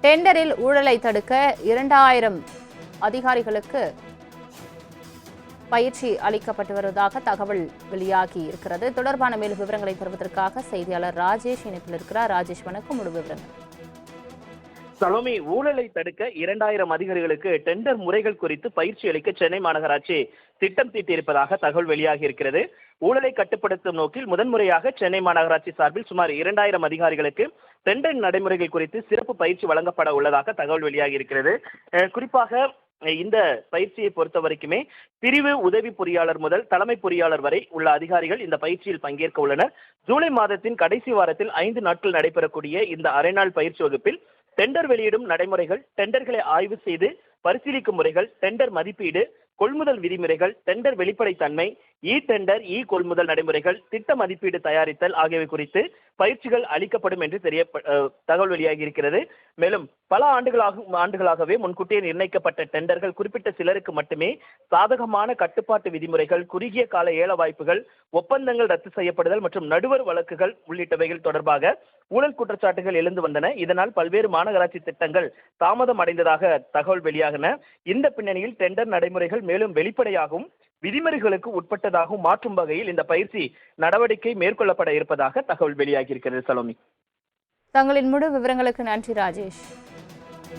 டெண்டரில் ஊழலை தடுக்க 2000 அதிகாரிகளுக்கு பயிற்சி அளிக்கப்பட்டு வருவதாக தகவல் வெளியாகி இருக்கிறது. தொடர்பான மேலும் விவரங்களை தருவதற்காக செய்தியாளர் ராஜேஷ் இணைப்பில் இருக்கிறார். ராஜேஷ், வணக்கம். முழு விவரங்கள். சலோமி, ஊழலை தடுக்க 2000 அதிகாரிகளுக்கு டெண்டர் முறைகள் குறித்து பயிற்சி அளிக்க சென்னை மாநகராட்சி திட்டம் தீட்டியிருப்பதாக தகவல் வெளியாகி இருக்கிறது. ஊழலை கட்டுப்படுத்தும் நோக்கில் முதன்முறையாக சென்னை மாநகராட்சி சார்பில் சுமார் 2000 அதிகாரிகளுக்கு டெண்டர் நடைமுறைகள் குறித்து சிறப்பு பயிற்சி வழங்கப்பட உள்ளதாக தகவல் வெளியாகி இருக்கிறது. குறிப்பாக இந்த பயிற்சியை பொறுத்த வரைக்குமே பிரிவு உதவி பொறியாளர் முதல் தலைமை பொறியாளர் வரை உள்ள அதிகாரிகள் இந்த பயிற்சியில் பங்கேற்க உள்ளனர். ஜூலை மாதத்தின் கடைசி வாரத்தில் 5 நாட்கள் நடைபெறக்கூடிய இந்த அரைநாள் பயிற்சி வகுப்பில் டெண்டர் வெளியிடும் நடைமுறைகள், டெண்டர்களை ஆய்வு செய்து பரிசீலிக்கும் முறைகள், டெண்டர் மதிப்பீடு, கொள்முதல் விதிமுறைகள், டெண்டர் வெளிப்படைத்தன்மை, இ டெண்டர், இ கொள்முதல் நடைமுறைகள், திட்ட மதிப்பீடு தயாரித்தல் ஆகியவை குறித்து பயிற்சிகள் அளிக்கப்படும் என்று தகவல் வெளியாகி இருக்கிறது. மேலும் பல ஆண்டுகளாகவே முன்கூட்டியே நிர்ணயிக்கப்பட்ட டெண்டர்கள் குறிப்பிட்ட சிலருக்கு மட்டுமே சாதகமான கட்டுப்பாட்டு விதிமுறைகள், குறுகிய கால ஏல வாய்ப்புகள், ஒப்பந்தங்கள் ரத்து செய்யப்படுதல் மற்றும் நடுவர் வழக்குகள் உள்ளிட்டவைகள் தொடர்பாக ஊழல் குற்றச்சாட்டுகள் எழுந்து வந்தன. இதனால் பல்வேறு மாநகராட்சி திட்டங்கள் தாமதம் அடைந்ததாக தகவல் வெளியாகின. இந்த பின்னணியில் டெண்டர் நடைமுறைகள் மேலும் வெளிப்படையாகவும் விதிமுறைகளுக்கு உட்பட்டதாகவும் மாற்றும் வகையில் இந்த பயிற்சி நடவடிக்கை மேற்கொள்ளப்பட இருப்பதாக தகவல் வெளியாகி இருக்கிறது. சலோமி, தங்களின் முழு விவரங்களுக்கு நன்றி ராஜேஷ்.